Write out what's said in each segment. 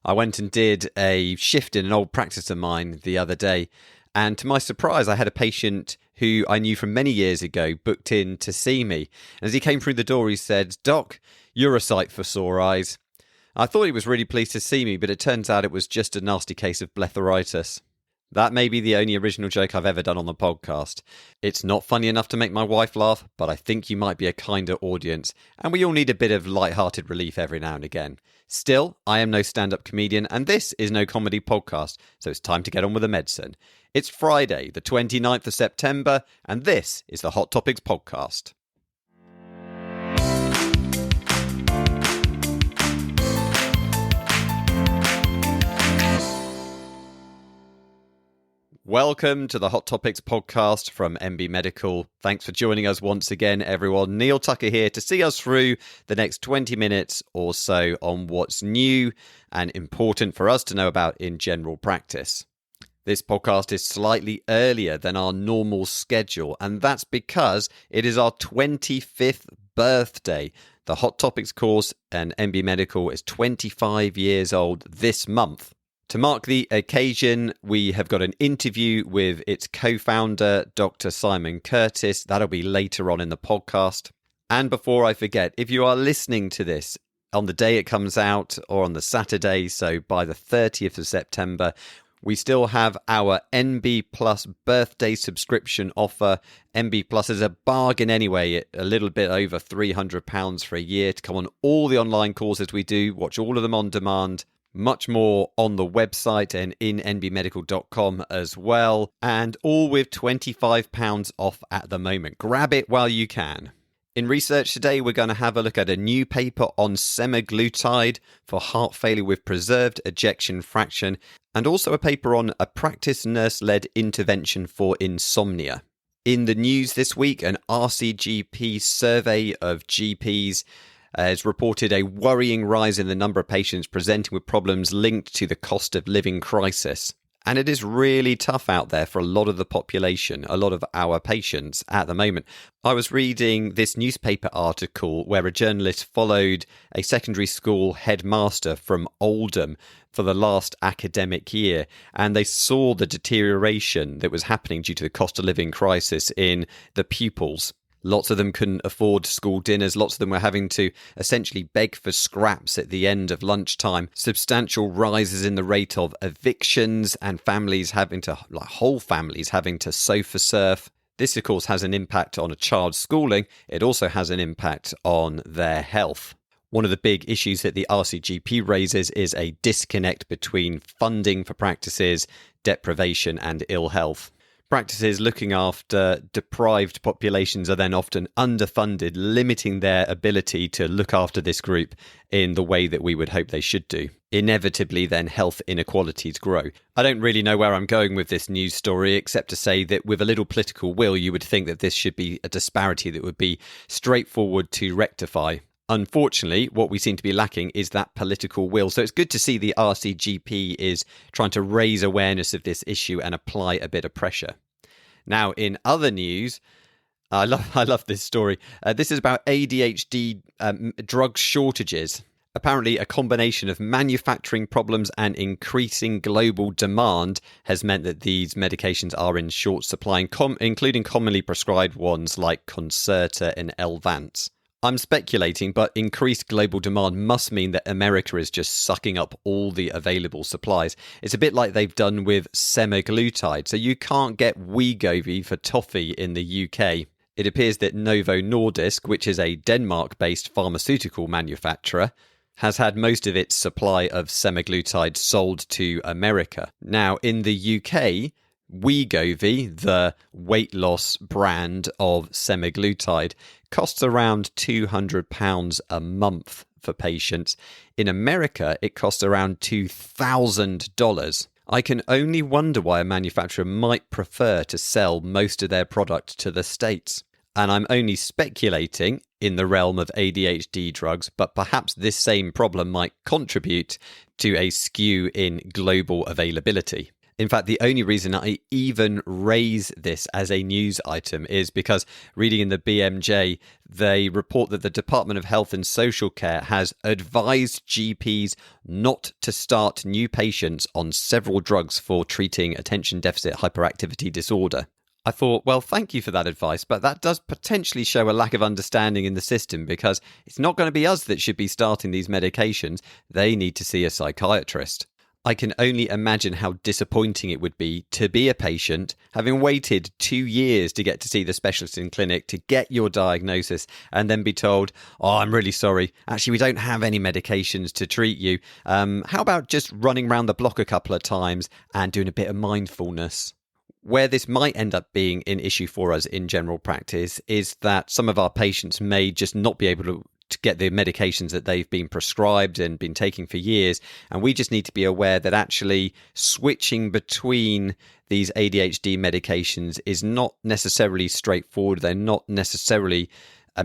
I went and did a shift in an old practice of mine the other day, and to my surprise, I had a patient who I knew from many years ago booked in to see me. And as he came through the door, he said, "Doc, you're a sight for sore eyes." I thought he was really pleased to see me, but it turns out it was just a nasty case of blepharitis. That may be the only original joke I've ever done on the podcast. It's not funny enough to make my wife laugh, but I think you might be a kinder audience, and we all need a bit of light-hearted relief every now and again. Still, I am no stand-up comedian, and this is no comedy podcast, so it's time to get on with the medicine. It's Friday, the 29th of September, and this is the Hot Topics podcast. Welcome to the Hot Topics podcast from MB Medical. Thanks for joining us once again, everyone. Neal Tucker here to see us through the next 20 minutes or so on what's new and important for us to know about in general practice. This podcast is slightly earlier than our normal schedule, and that's because it is our 25th birthday. The Hot Topics course and MB Medical is 25 years old this month. To mark the occasion, we have got an interview with its co-founder, Dr. Simon Curtis. That'll be later on in the podcast. And before I forget, if you are listening to this on the day it comes out or on the Saturday, so by the 30th of September, we still have our NB Plus birthday subscription offer. NB Plus is a bargain anyway, a little bit over £300 for a year to come on all the online courses we do, watch all of them on demand. Much more on the website and in nbmedical.com as well, and all with £25 off at the moment. Grab it while you can. In research today, we're going to have a look at a new paper on semaglutide for heart failure with preserved ejection fraction, and also a paper on a practice nurse-led intervention for insomnia. In the news this week, an RCGP survey of GPs has reported a worrying rise in the number of patients presenting with problems linked to the cost of living crisis. And it is really tough out there for a lot of the population, a lot of our patients at the moment. I was reading this newspaper article where a journalist followed a secondary school headmaster from Oldham for the last academic year, and they saw the deterioration that was happening due to the cost of living crisis in the pupils. Lots of them couldn't afford school dinners. Lots of them were having to essentially beg for scraps at the end of lunchtime. Substantial rises in the rate of evictions and whole families having to sofa surf. This, of course, has an impact on a child's schooling. It also has an impact on their health. One of the big issues that the RCGP raises is a disconnect between funding for practices, deprivation and ill health. Practices looking after deprived populations are then often underfunded, limiting their ability to look after this group in the way that we would hope they should do. Inevitably, then health inequalities grow. I don't really know where I'm going with this news story, except to say that with a little political will, you would think that this should be a disparity that would be straightforward to rectify. Unfortunately, what we seem to be lacking is that political will. So it's good to see the RCGP is trying to raise awareness of this issue and apply a bit of pressure. Now, in other news, I love this story. This is about ADHD drug shortages. Apparently, a combination of manufacturing problems and increasing global demand has meant that these medications are in short supply, including commonly prescribed ones like Concerta and Elvance. I'm speculating, but increased global demand must mean that America is just sucking up all the available supplies. It's a bit like they've done with semaglutide. So you can't get Wegovy for toffee in the UK. It appears that Novo Nordisk, which is a Denmark-based pharmaceutical manufacturer, has had most of its supply of semaglutide sold to America. Now, in the UK, Wegovy, the weight loss brand of semaglutide, costs around £200 a month for patients. In America, it costs around $2,000. I can only wonder why a manufacturer might prefer to sell most of their product to the States. And I'm only speculating in the realm of ADHD drugs, but perhaps this same problem might contribute to a skew in global availability. In fact, the only reason I even raise this as a news item is because reading in the BMJ, they report that the Department of Health and Social Care has advised GPs not to start new patients on several drugs for treating attention deficit hyperactivity disorder. I thought, well, thank you for that advice, but that does potentially show a lack of understanding in the system because it's not going to be us that should be starting these medications. They need to see a psychiatrist. I can only imagine how disappointing it would be to be a patient, having waited 2 years to get to see the specialist in clinic to get your diagnosis and then be told, oh, I'm really sorry. Actually, we don't have any medications to treat you. How about just running around the block a couple of times and doing a bit of mindfulness? Where this might end up being an issue for us in general practice is that some of our patients may just not be able to get the medications that they've been prescribed and been taking for years. And we just need to be aware that actually switching between these ADHD medications is not necessarily straightforward. They're not necessarily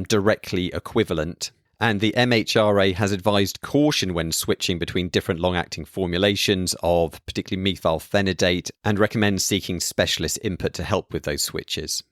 directly equivalent. And the MHRA has advised caution when switching between different long-acting formulations of particularly methylphenidate and recommends seeking specialist input to help with those switches.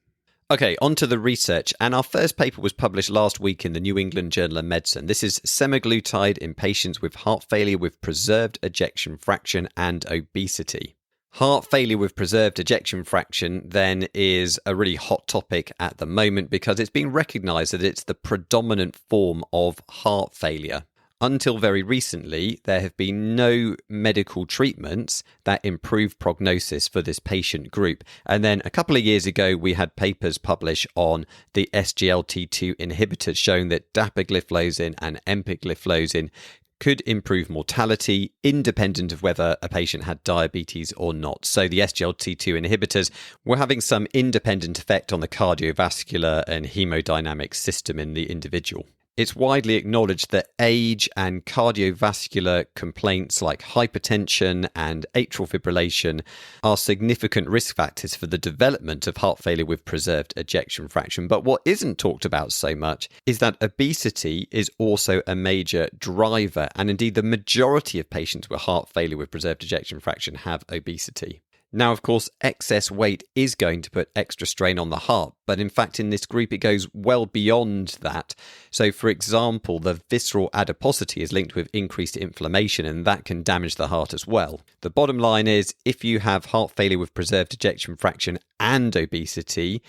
Okay, on to the research, and our first paper was published last week in the New England Journal of Medicine. This is semaglutide in patients with heart failure with preserved ejection fraction and obesity. Heart failure with preserved ejection fraction then is a really hot topic at the moment because it's been recognised that it's the predominant form of heart failure. Until very recently, there have been no medical treatments that improve prognosis for this patient group. And then a couple of years ago, we had papers published on the SGLT2 inhibitors showing that dapagliflozin and empagliflozin could improve mortality independent of whether a patient had diabetes or not. So the SGLT2 inhibitors were having some independent effect on the cardiovascular and hemodynamic system in the individual. It's widely acknowledged that age and cardiovascular complaints like hypertension and atrial fibrillation are significant risk factors for the development of heart failure with preserved ejection fraction. But what isn't talked about so much is that obesity is also a major driver, and indeed the majority of patients with heart failure with preserved ejection fraction have obesity. Now, of course, excess weight is going to put extra strain on the heart, but in fact, in this group, it goes well beyond that. So, for example, the visceral adiposity is linked with increased inflammation, and that can damage the heart as well. The bottom line is, if you have heart failure with preserved ejection fraction and obesity,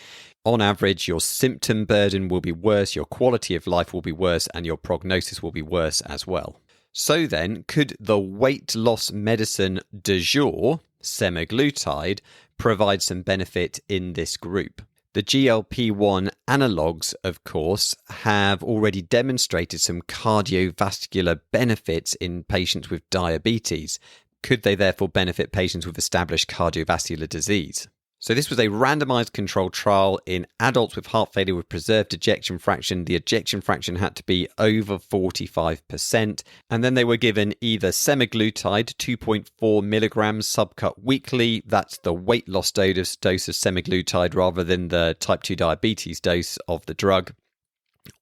on average, your symptom burden will be worse, your quality of life will be worse, and your prognosis will be worse as well. So then, could the weight loss medicine du jour, semaglutide, provide some benefit in this group? The GLP-1 analogues, of course, have already demonstrated some cardiovascular benefits in patients with diabetes. Could they therefore benefit patients with established cardiovascular disease? So this was a randomized controlled trial in adults with heart failure with preserved ejection fraction. The ejection fraction had to be over 45%. And then they were given either semaglutide, 2.4 milligrams subcut weekly. That's the weight loss dose of semaglutide rather than the type 2 diabetes dose of the drug,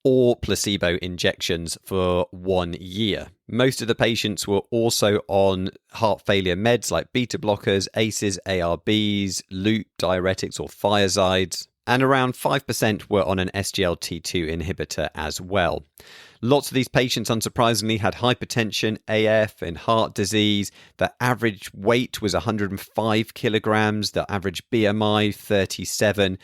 or placebo injections for 1 year. Most of the patients were also on heart failure meds like beta blockers, ACEs, ARBs, loop diuretics or thiazides, and around 5% were on an SGLT2 inhibitor as well. Lots of these patients, unsurprisingly, had hypertension, AF, and heart disease. The average weight was 105 kilograms, the average BMI 37.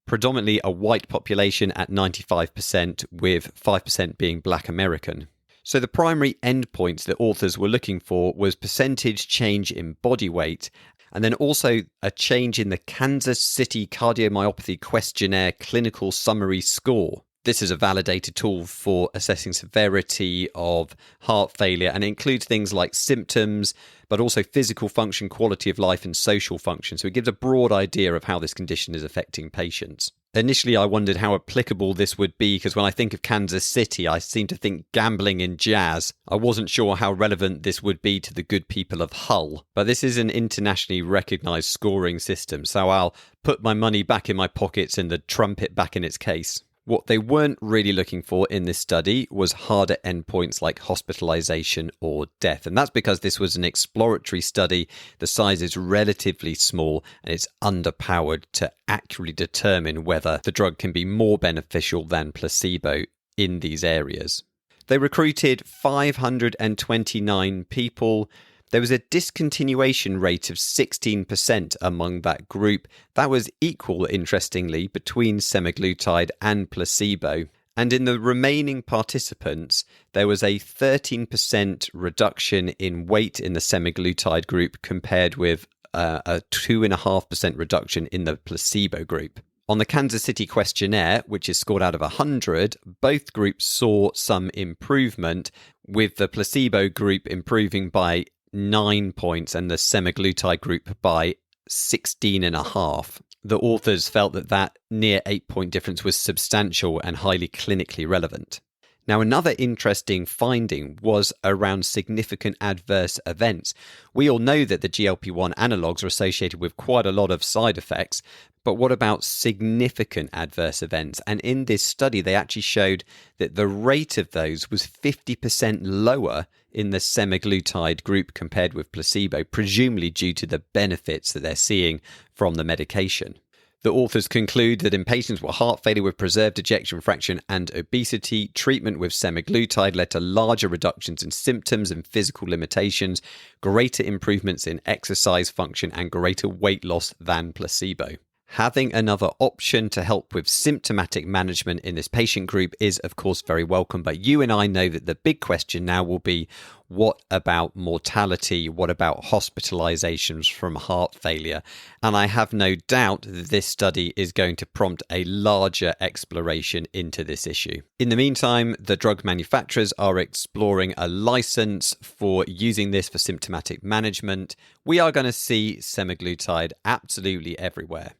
Predominantly a white population at 95%, with 5% being Black American. So the primary endpoints that authors were looking for was percentage change in body weight, and then also a change in the Kansas City Cardiomyopathy Questionnaire Clinical Summary Score. This is a validated tool for assessing severity of heart failure and includes things like symptoms, but also physical function, quality of life, and social function. So it gives a broad idea of how this condition is affecting patients. Initially, I wondered how applicable this would be because when I think of Kansas City, I seem to think gambling and jazz. I wasn't sure how relevant this would be to the good people of Hull, but this is an internationally recognized scoring system, so I'll put my money back in my pockets and the trumpet back in its case. What they weren't really looking for in this study was harder endpoints like hospitalization or death. And that's because this was an exploratory study. The size is relatively small and it's underpowered to accurately determine whether the drug can be more beneficial than placebo in these areas. They recruited 529 people. There was a discontinuation rate of 16% among that group. That was equal, interestingly, between semaglutide and placebo. And in the remaining participants, there was a 13% reduction in weight in the semaglutide group compared with a 2.5% reduction in the placebo group. On the Kansas City questionnaire, which is scored out of 100, both groups saw some improvement, with the placebo group improving by 9 points and the semaglutide group by 16.5. The authors felt that near 8-point difference was substantial and highly clinically relevant. Now, another interesting finding was around significant adverse events. We all know that the GLP-1 analogues are associated with quite a lot of side effects, but what about significant adverse events? And in this study, they actually showed that the rate of those was 50% lower in the semaglutide group compared with placebo, presumably due to the benefits that they're seeing from the medication. The authors conclude that in patients with heart failure with preserved ejection fraction and obesity, treatment with semaglutide led to larger reductions in symptoms and physical limitations, greater improvements in exercise function, and greater weight loss than placebo. Having another option to help with symptomatic management in this patient group is, of course, very welcome. But you and I know that the big question now will be, what about mortality? What about hospitalizations from heart failure? And I have no doubt that this study is going to prompt a larger exploration into this issue. In the meantime, the drug manufacturers are exploring a license for using this for symptomatic management. We are going to see semaglutide absolutely everywhere.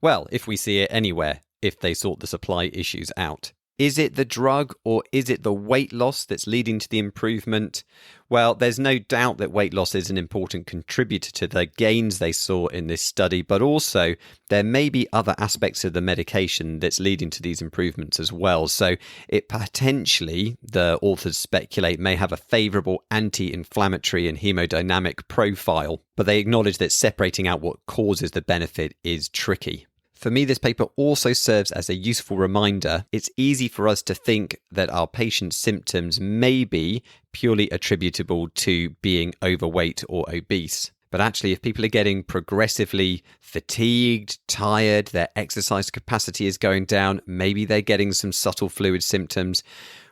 Well, if we see it anywhere, if they sort the supply issues out. Is it the drug or is it the weight loss that's leading to the improvement? Well, there's no doubt that weight loss is an important contributor to the gains they saw in this study, but also there may be other aspects of the medication that's leading to these improvements as well. So it potentially, the authors speculate, may have a favorable anti-inflammatory and hemodynamic profile, but they acknowledge that separating out what causes the benefit is tricky. For me, this paper also serves as a useful reminder. It's easy for us to think that our patients' symptoms may be purely attributable to being overweight or obese. But actually, if people are getting progressively fatigued, tired, their exercise capacity is going down, maybe they're getting some subtle fluid symptoms,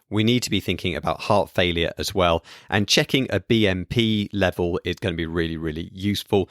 we need to be thinking about heart failure as well. And checking a BMP level is going to be really, really useful.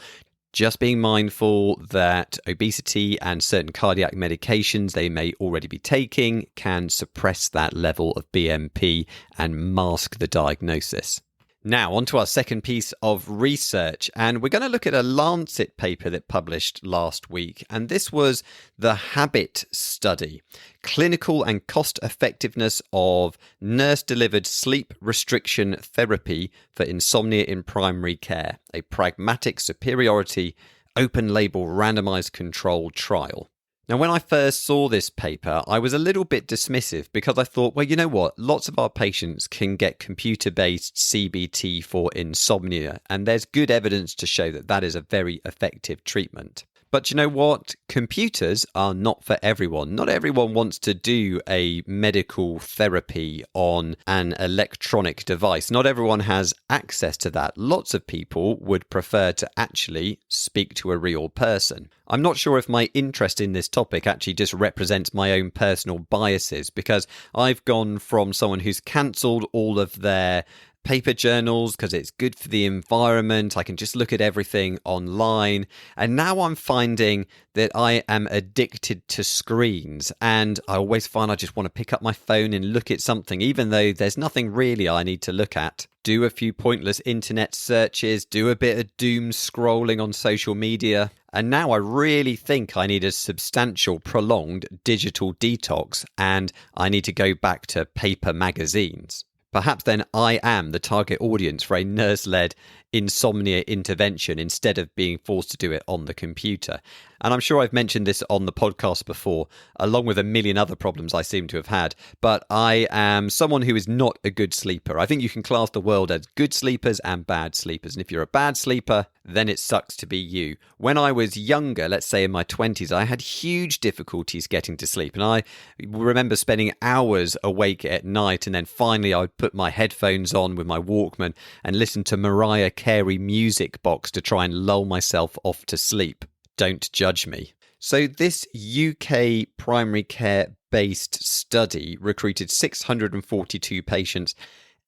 Just being mindful that obesity and certain cardiac medications they may already be taking can suppress that level of BMP and mask the diagnosis. Now, on to our second piece of research, and we're going to look at a Lancet paper that published last week, and this was the HABIT study, clinical and cost effectiveness of nurse-delivered sleep restriction therapy for insomnia in primary care, a pragmatic superiority open-label randomized controlled trial. Now, when I first saw this paper, I was a little bit dismissive because I thought, well, you know what? Lots of our patients can get computer-based CBT for insomnia, and there's good evidence to show that that is a very effective treatment. But you know what? Computers are not for everyone. Not everyone wants to do a medical therapy on an electronic device. Not everyone has access to that. Lots of people would prefer to actually speak to a real person. I'm not sure if my interest in this topic actually just represents my own personal biases, because I've gone from someone who's cancelled all of their paper journals because it's good for the environment. I can just look at everything online. And now I'm finding that I am addicted to screens. And I always find I just want to pick up my phone and look at something, even though there's nothing really I need to look at. Do a few pointless internet searches, do a bit of doom scrolling on social media. And now I really think I need a substantial, prolonged digital detox, and I need to go back to paper magazines. Perhaps then I am the target audience for a nurse-led insomnia intervention instead of being forced to do it on the computer. And I'm sure I've mentioned this on the podcast before, along with a million other problems I seem to have had. But I am someone who is not a good sleeper. I think you can class the world as good sleepers and bad sleepers. And if you're a bad sleeper, then it sucks to be you. When I was younger, let's say in my 20s, I had huge difficulties getting to sleep. And I remember spending hours awake at night, and then finally I would put my headphones on with my Walkman and listen to Mariah Carey music box to try and lull myself off to sleep. Don't judge me. So this UK primary care based study recruited 642 patients.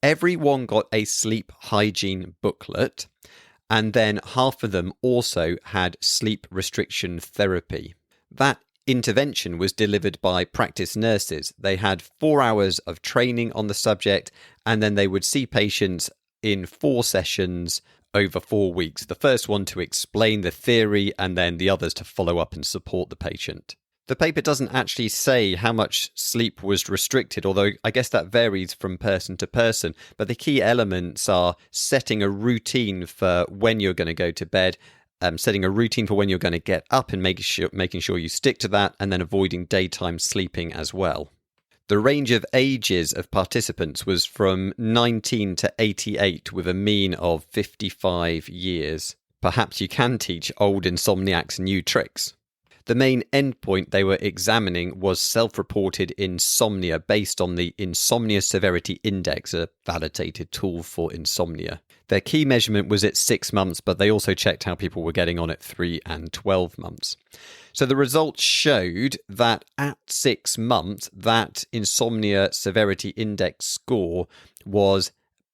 Everyone got a sleep hygiene booklet, and then half of them also had sleep restriction therapy. That intervention was delivered by practice nurses. They had 4 hours of training on the subject, and then they would see patients in 4 sessions over 4 weeks. The first one to explain the theory, and then the others to follow up and support the patient. The paper doesn't actually say how much sleep was restricted, although I guess that varies from person to person. But the key elements are setting a routine for when you're going to go to bed, setting a routine for when you're going to get up and making sure you stick to that, and then avoiding daytime sleeping as well. The range of ages of participants was from 19 to 88 with a mean of 55 years. Perhaps you can teach old insomniacs new tricks. The main endpoint they were examining was self-reported insomnia based on the Insomnia Severity Index, a validated tool for insomnia. Their key measurement was at 6 months, but they also checked how people were getting on at 3 and 12 months. So the results showed that at 6 months, that Insomnia Severity Index score was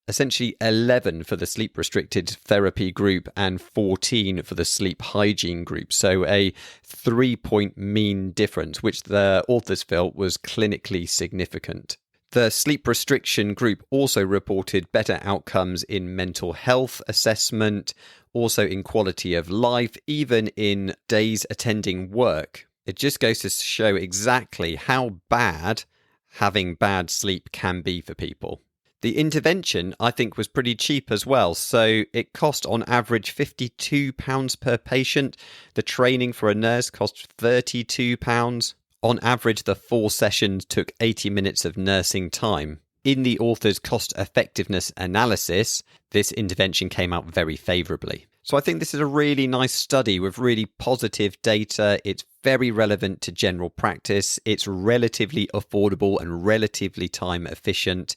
essentially 11 for the sleep-restricted therapy group and 14 for the sleep hygiene group. So a 3-point mean difference, which the authors felt was clinically significant. The sleep restriction group also reported better outcomes in mental health assessment, also in quality of life, even in days attending work. It just goes to show exactly how bad having bad sleep can be for people. The intervention, I think, was pretty cheap as well. So it cost on average £52 per patient. The training for a nurse cost £32. On average, the 4 sessions took 80 minutes of nursing time. In the author's cost effectiveness analysis, this intervention came out very favourably. So I think this is a really nice study with really positive data. It's very relevant to general practice. It's relatively affordable and relatively time efficient.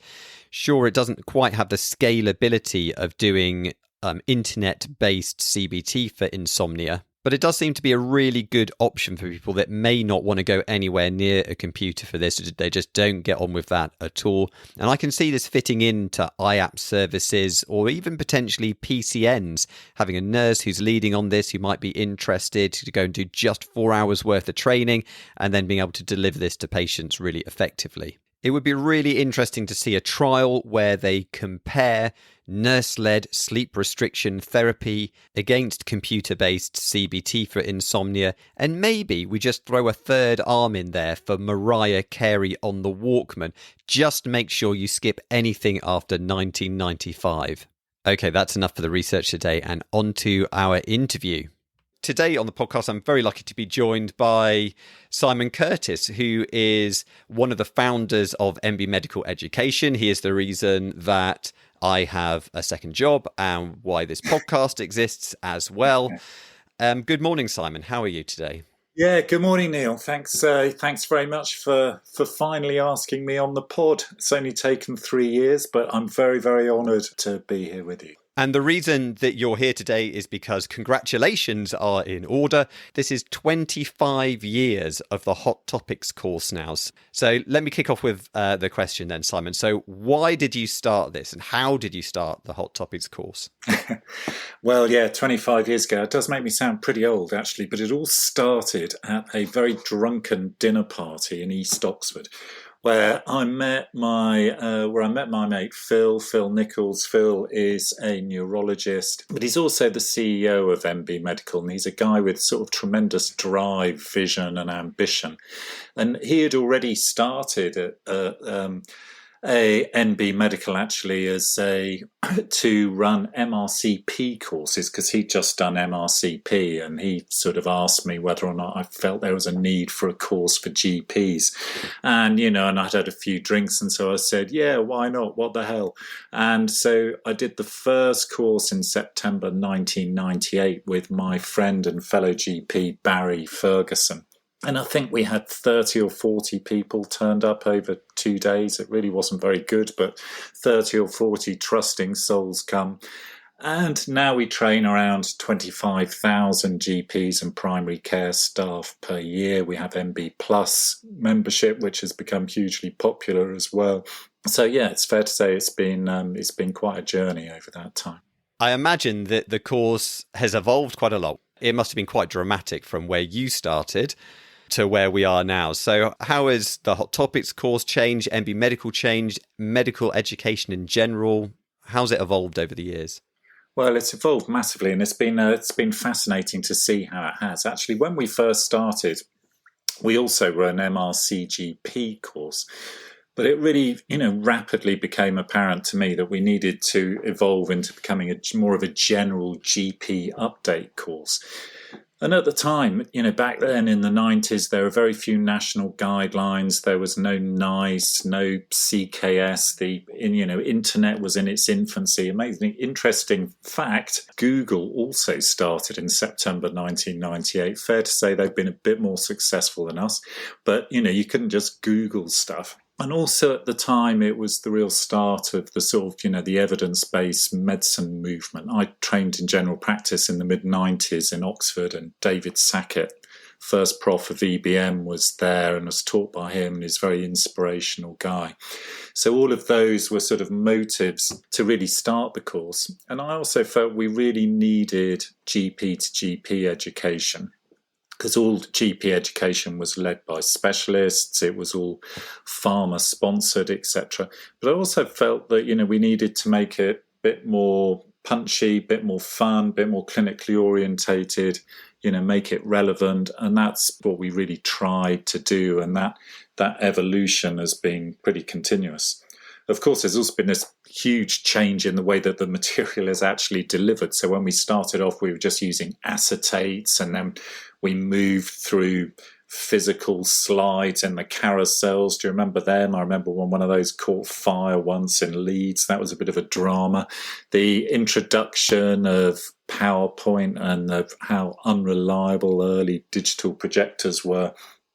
Sure, it doesn't quite have the scalability of doing internet-based CBT for insomnia, but it does seem to be a really good option for people that may not want to go anywhere near a computer for this. They just don't get on with that at all. And I can see this fitting into IAP services or even potentially PCNs, having a nurse who's leading on this who might be interested to go and do just 4 hours worth of training and then being able to deliver this to patients really effectively. It would be really interesting to see a trial where they compare nurse-led sleep restriction therapy against computer-based CBT for insomnia, and maybe we just throw a third arm in there for Mariah Carey on the Walkman. Just make sure you skip anything after 1995. Okay, that's enough for the research today, and on to our interview. Today on the podcast, I'm very lucky to be joined by Simon Curtis, who is one of the founders of MB Medical Education. He is the reason that I have a second job and why this podcast exists as well. Good morning, Simon. How are you today? Yeah, good morning, Neil. Thanks very much for finally asking me on the pod. It's only taken 3 years, but I'm very, very honoured to be here with you. And the reason that you're here today is because congratulations are in order. This is 25 years of the Hot Topics course now. So let me kick off with the question then, Simon. So why did you start this and how did you start the Hot Topics course? Well, yeah, 25 years ago. It does make me sound pretty old, actually, but it all started at a very drunken dinner party in East Oxford, where I met my mate Phil Nichols. Phil is a neurologist, but he's also the CEO of MB Medical, and he's a guy with sort of tremendous drive, vision, and ambition. And he had already started a NB Medical actually to run MRCP courses, because he'd just done MRCP, and he sort of asked me whether or not I felt there was a need for a course for GPs. And, and I'd had a few drinks, and so I said, yeah, why not? What the hell? And so I did the first course in September 1998 with my friend and fellow GP, Barry Ferguson. And I think we had 30 or 40 people turned up over 2 days. It really wasn't very good, but 30 or 40 trusting souls come. And now we train around 25,000 GPs and primary care staff per year. We have MB Plus membership, which has become hugely popular as well. So yeah, it's fair to say it's been quite a journey over that time. I imagine that the course has evolved quite a lot. It must have been quite dramatic from where you started to where we are now. So how has the Hot Topics course changed, MB Medical changed, medical education in general? How's it evolved over the years? Well, it's evolved massively, and it's been fascinating to see how it has. Actually, when we first started, we also ran an MRCGP course, but it really, rapidly became apparent to me that we needed to evolve into becoming more of a general GP update course. And at the time, back then in the 90s, there were very few national guidelines. There was no NICE, no CKS. The internet was in its infancy. Amazing, interesting fact, Google also started in September 1998. Fair to say they've been a bit more successful than us. But, you couldn't just Google stuff. And also at the time, it was the real start of the sort of, the evidence-based medicine movement. I trained in general practice in the mid-90s in Oxford, and David Sackett, first prof of EBM, was there and was taught by him, and he's a very inspirational guy. So all of those were sort of motives to really start the course. And I also felt we really needed GP to GP education, because all GP education was led by specialists, it was all pharma-sponsored, etc. But I also felt that, we needed to make it a bit more punchy, a bit more fun, a bit more clinically orientated, make it relevant. And that's what we really tried to do. And that evolution has been pretty continuous. Of course, there's also been this huge change in the way that the material is actually delivered. So when we started off, we were just using acetates, and then we moved through physical slides and the carousels. Do you remember them? I remember when one of those caught fire once in Leeds. That was a bit of a drama. The introduction of PowerPoint and of how unreliable early digital projectors were,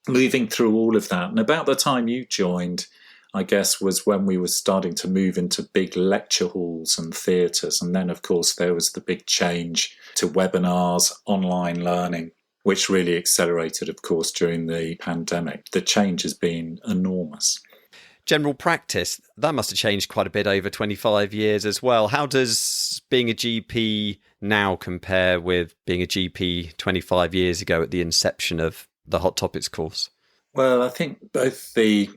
moving through all of that. And about the time you joined, I guess, was when we were starting to move into big lecture halls and theatres. And then, of course, there was the big change to webinars, online learning, which really accelerated, of course, during the pandemic. The change has been enormous. General practice, that must have changed quite a bit over 25 years as well. How does being a GP now compare with being a GP 25 years ago at the inception of the Hot Topics course? Well, I think both the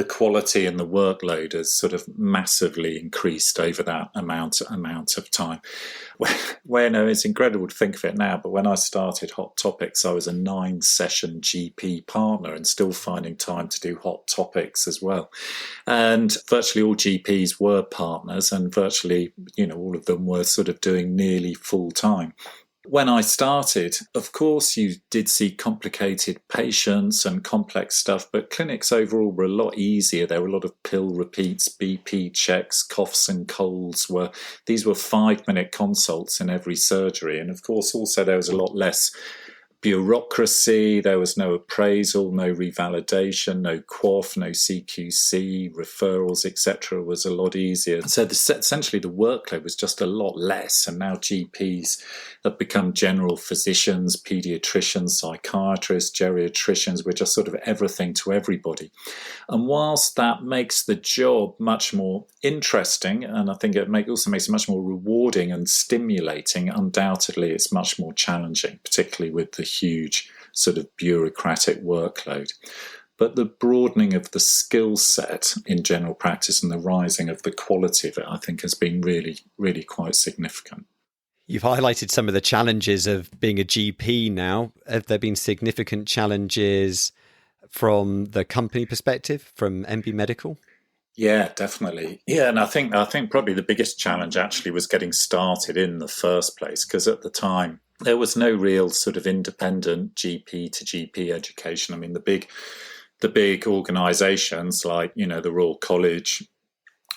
quality and the workload has sort of massively increased over that amount of time. When it's incredible to think of it now, but when I started Hot Topics, I was a 9-session GP partner and still finding time to do Hot Topics as well. And virtually all GPs were partners, and virtually, all of them were sort of doing nearly full time. When I started, of course, you did see complicated patients and complex stuff, but clinics overall were a lot easier. There were a lot of pill repeats, BP checks, coughs and colds. These were 5-minute consults in every surgery. And of course, also there was a lot less bureaucracy. There was no appraisal, no revalidation, no QOF, no CQC, referrals, etc. was a lot easier. So essentially the workload was just a lot less. And now GPs have become general physicians, paediatricians, psychiatrists, geriatricians. We're just sort of everything to everybody. And whilst that makes the job much more interesting, and I think it also makes it much more rewarding and stimulating, undoubtedly it's much more challenging, particularly with the huge sort of bureaucratic workload. But the broadening of the skill set in general practice and the rising of the quality of it, I think, has been really, really quite significant. You've highlighted some of the challenges of being a GP now. Have there been significant challenges from the company perspective, from MB Medical? Yeah, definitely. Yeah, and I think probably the biggest challenge actually was getting started in the first place, because at the time there was no real sort of independent GP to GP education. I mean, the big organisations like, the Royal College,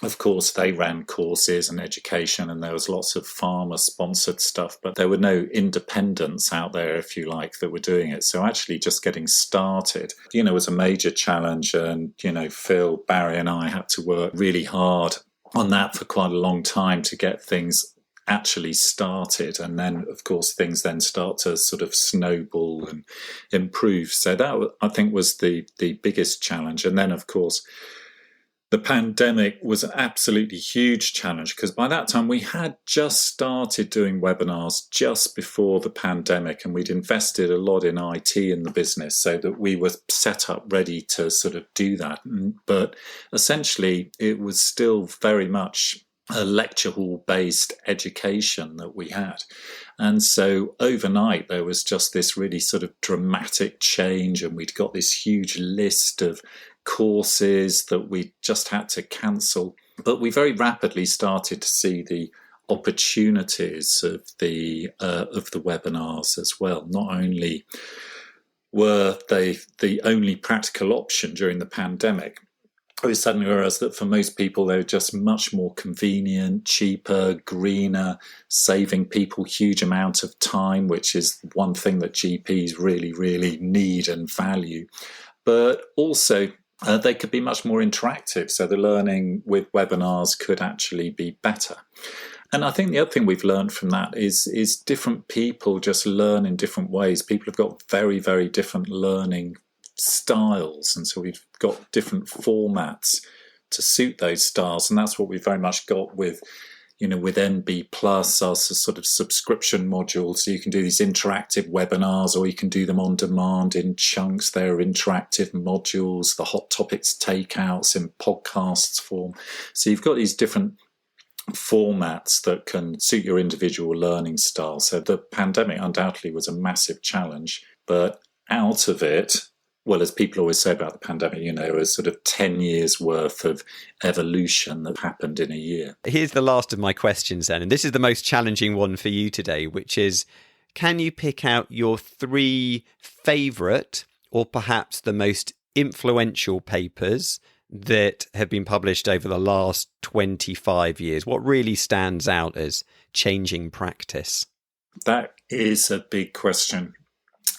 of course, they ran courses and education, and there was lots of pharma-sponsored stuff, but there were no independents out there, if you like, that were doing it. So actually just getting started, was a major challenge. And, Phil, Barry and I had to work really hard on that for quite a long time to get things actually started. And then, of course, things then start to sort of snowball and improve. So that, I think, was the biggest challenge. And then, of course, the pandemic was an absolutely huge challenge, because by that time we had just started doing webinars just before the pandemic, and we'd invested a lot in IT in the business so that we were set up ready to sort of do that. But essentially it was still very much a lecture hall based education that we had. And so overnight there was just this really sort of dramatic change, and we'd got this huge list of courses that we just had to cancel. But we very rapidly started to see the opportunities of the webinars as well. Not only were they the only practical option during the pandemic, we suddenly realized that for most people they were just much more convenient, cheaper, greener, saving people huge amount of time, which is one thing that GPs really, really need and value. But also they could be much more interactive, so the learning with webinars could actually be better. And I think the other thing we've learned from that is different people just learn in different ways. People have got very, very different learning styles, and so we've got different formats to suit those styles, and that's what we've very much got with NB Plus, our sort of subscription module. So you can do these interactive webinars, or you can do them on demand in chunks. They're interactive modules, the hot topics takeouts in podcasts form. So you've got these different formats that can suit your individual learning style. So the pandemic undoubtedly was a massive challenge, but out of it, well, as people always say about the pandemic, there was sort of 10 years worth of evolution that happened in a year. Here's the last of my questions then, and this is the most challenging one for you today, which is, can you pick out your 3 favourite or perhaps the most influential papers that have been published over the last 25 years? What really stands out as changing practice? That is a big question.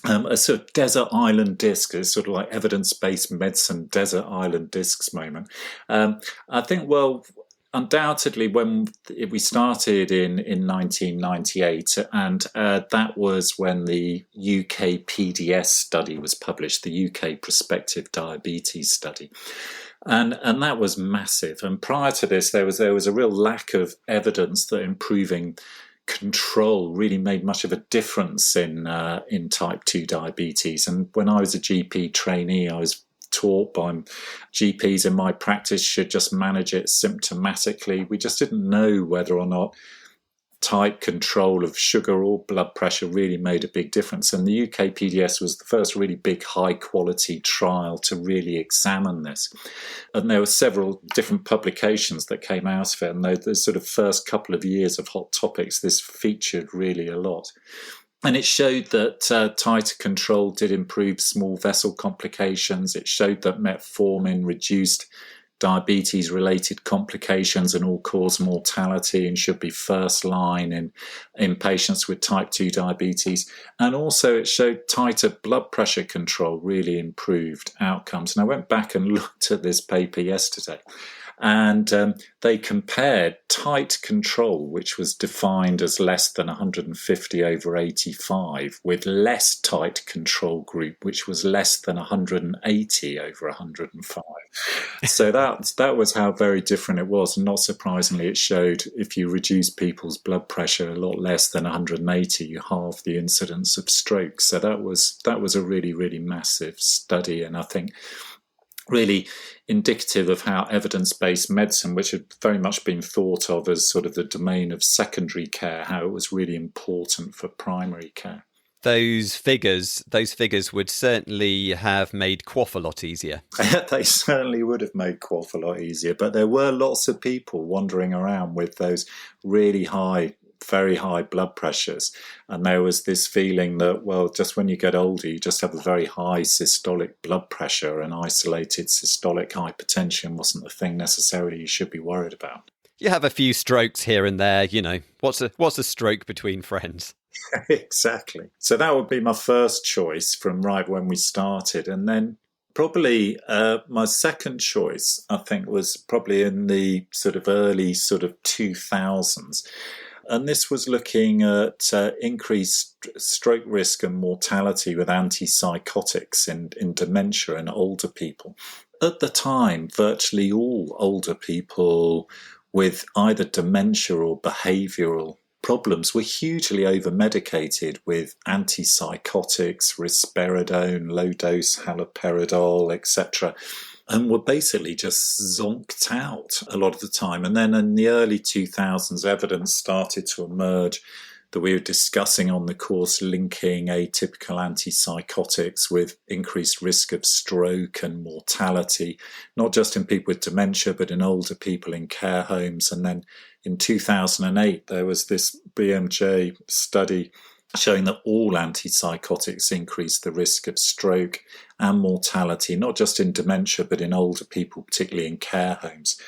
A sort of desert island disc is sort of like evidence-based medicine, desert island discs moment. I think, well, undoubtedly when we started in 1998, and that was when the UK PDS study was published, the UK Prospective Diabetes Study. And that was massive. And prior to this, there was a real lack of evidence that improving control really made much of a difference in type 2 diabetes. And when I was a GP trainee, I was taught by GPs in my practice should just manage it symptomatically. We just didn't know whether or not tight control of sugar or blood pressure really made a big difference. And the UK PDS was the first really big high quality trial to really examine this. And there were several different publications that came out of it. And the sort of first couple of years of Hot Topics, this featured really a lot. And it showed that tighter control did improve small vessel complications. It showed that metformin reduced diabetes-related complications and all-cause mortality and should be first line in patients with type 2 diabetes. And also it showed tighter blood pressure control really improved outcomes. And I went back and looked at this paper yesterday, and they compared tight control, which was defined as less than 150/85, with less tight control group, which was less than 180/105. So that was how very different it was. And not surprisingly, it showed if you reduce people's blood pressure a lot less than 180, you halve the incidence of stroke. So that was a really, really massive study, and I think really indicative of how evidence-based medicine, which had very much been thought of as sort of the domain of secondary care, how it was really important for primary care. those figures would certainly have made quaff a lot easier. They certainly would have made quaff a lot easier, but there were lots of people wandering around with those really high, very high blood pressures, and there was this feeling that, well, just when you get older, you just have a very high systolic blood pressure, and isolated systolic hypertension wasn't the thing necessarily you should be worried about. You have a few strokes here and there, what's a stroke between friends? Exactly. So that would be my first choice from right when we started. And then probably my second choice, I think, was probably in the sort of early 2000s. And this was looking at increased stroke risk and mortality with antipsychotics in dementia in older people. At the time, virtually all older people with either dementia or behavioural problems were hugely over-medicated with antipsychotics, risperidone, low-dose haloperidol, etc., and were basically just zonked out a lot of the time. And then in the early 2000s, evidence started to emerge that we were discussing on the course, linking atypical antipsychotics with increased risk of stroke and mortality, not just in people with dementia, but in older people in care homes. And then in 2008, there was this BMJ study showing that all antipsychotics increase the risk of stroke and mortality, not just in dementia, but in older people, particularly in care homes.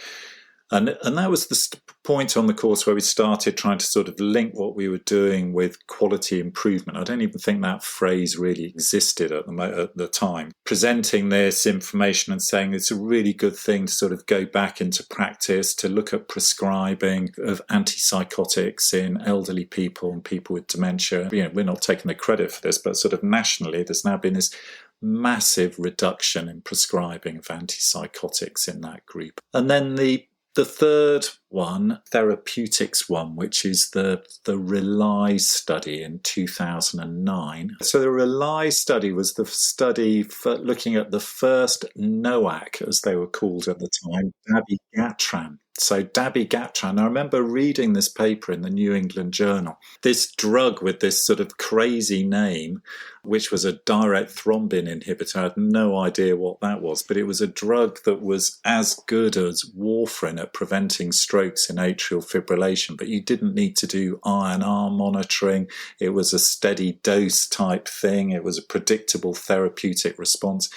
And that was the point on the course where we started trying to sort of link what we were doing with quality improvement. I don't even think that phrase really existed at the time. Presenting this information and saying it's a really good thing to sort of go back into practice, to look at prescribing of antipsychotics in elderly people and people with dementia. We're not taking the credit for this, but sort of nationally, there's now been this massive reduction in prescribing of antipsychotics in that group. And then the third one, therapeutics one, which is the RELY study in 2009. So the RELY study was the study for looking at the first NOAC, as they were called at the time, dabigatran. So dabigatran, I remember reading this paper in the New England Journal. This drug with this sort of crazy name, which was a direct thrombin inhibitor. I had no idea what that was, but it was a drug that was as good as warfarin at preventing strokes in atrial fibrillation, but you didn't need to do INR monitoring. It was a steady dose type thing. It was a predictable therapeutic response.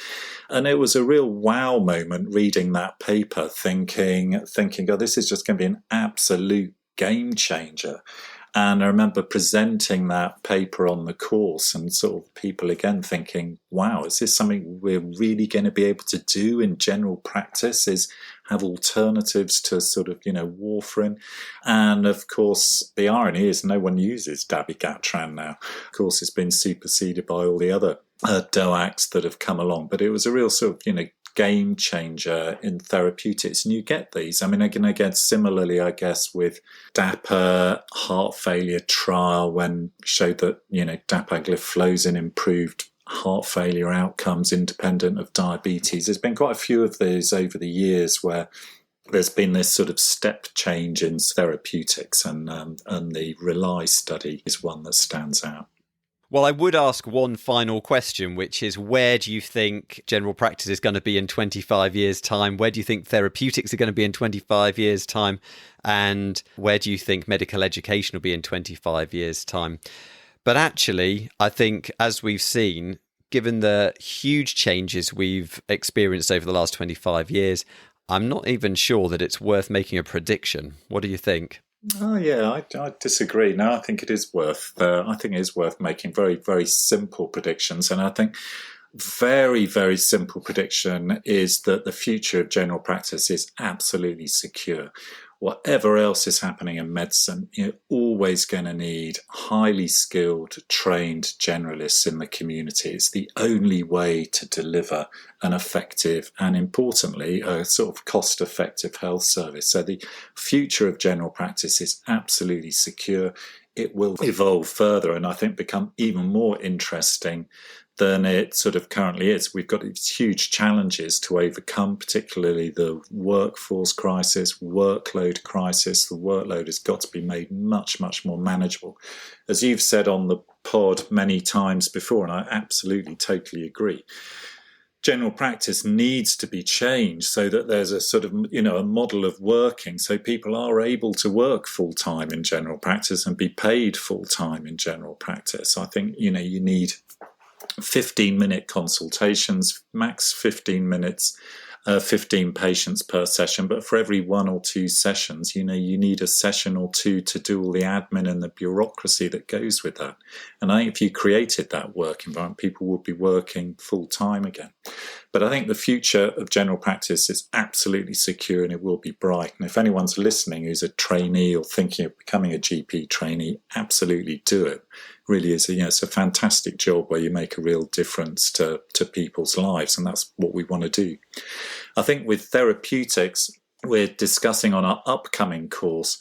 And it was a real wow moment reading that paper, thinking, oh, this is just going to be an absolute game changer. And I remember presenting that paper on the course and sort of people again thinking, wow, is this something we're really going to be able to do in general practice, is have alternatives to sort of, warfarin? And of course, the irony is no one uses dabigatran now. Of course, it's been superseded by all the other DOACs that have come along. But it was a real sort of, game changer in therapeutics. And you get these. I mean, again, similarly, I guess, with DAPA heart failure trial, when showed that, dapagliflozin improved heart failure outcomes independent of diabetes. There's been quite a few of these over the years where there's been this sort of step change in therapeutics, and the RELY study is one that stands out. Well, I would ask one final question, which is, where do you think general practice is going to be in 25 years' time? Where do you think therapeutics are going to be in 25 years' time? And where do you think medical education will be in 25 years' time? But actually, I think, as we've seen, given the huge changes we've experienced over the last 25 years, I'm not even sure that it's worth making a prediction. What do you think? Oh yeah, I disagree. No, I think it is worth. I think it is worth making very, very simple predictions, and I think very, very simple prediction is that the future of general practice is absolutely secure. Whatever else is happening in medicine, you're always going to need highly skilled, trained generalists in the community. It's the only way to deliver an effective and, importantly, a sort of cost-effective health service. So the future of general practice is absolutely secure. It will evolve further and I think become even more interesting than it sort of currently is. We've got these huge challenges to overcome, particularly the workforce crisis, workload crisis. The workload has got to be made much, much more manageable. As you've said on the pod many times before, and I absolutely, totally agree, general practice needs to be changed so that there's a sort of, a model of working so people are able to work full-time in general practice and be paid full-time in general practice. I think, you need 15-minute consultations, max 15 minutes, 15 patients per session, but for every 1 or 2 sessions, you need a session or 2 to do all the admin and the bureaucracy that goes with that. And I think if you created that work environment, people would be working full time again. But I think the future of general practice is absolutely secure and it will be bright. And if anyone's listening who's a trainee or thinking of becoming a GP trainee, absolutely do it. It really is, it's a fantastic job where you make a real difference to people's lives, and that's what we want to do. I think with therapeutics, we're discussing on our upcoming course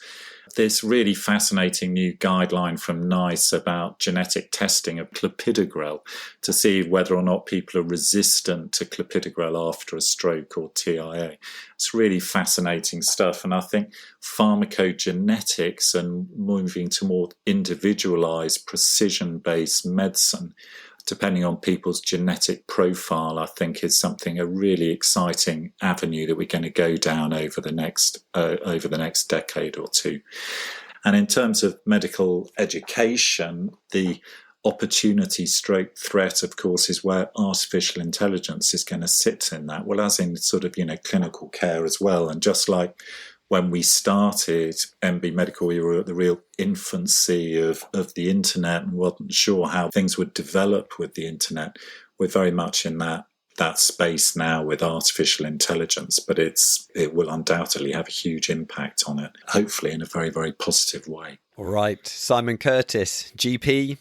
this really fascinating new guideline from NICE about genetic testing of clopidogrel to see whether or not people are resistant to clopidogrel after a stroke or TIA. It's really fascinating stuff, and I think pharmacogenetics and moving to more individualized, precision-based medicine, depending on people's genetic profile, I think is a really exciting avenue that we're going to go down over the next decade or two. And in terms of medical education, the opportunity stroke threat, of course, is where artificial intelligence is going to sit in that. Well, as in sort of, clinical care as well. And just like when we started MB Medical, we were at the real infancy of the internet and wasn't sure how things would develop with the internet. We're very much in that space now with artificial intelligence, but it will undoubtedly have a huge impact on it, hopefully in a very, very positive way. All right. Simon Curtis, GP,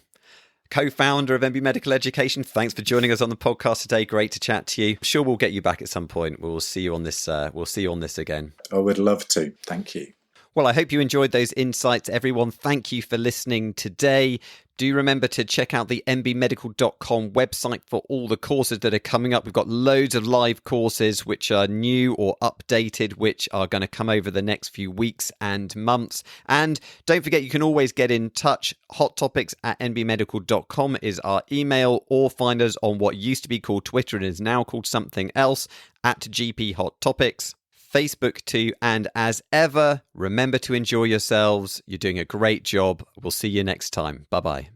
co-founder of MB Medical Education. Thanks for joining us on the podcast today. Great to chat to you. I'm sure we'll get you back at some point. We'll see you on this. We'll see you on this again. I would love to. Thank you. Well, I hope you enjoyed those insights, everyone. Thank you for listening today. Do remember to check out the mbmedical.com website for all the courses that are coming up. We've got loads of live courses which are new or updated, which are going to come over the next few weeks and months. And don't forget, you can always get in touch. hottopics@nbmedical.com is our email, or find us on what used to be called Twitter and is now called something else, @GP Hot Topics. Facebook too, and as ever, remember to enjoy yourselves. You're doing a great job. We'll see you next time. Bye-bye.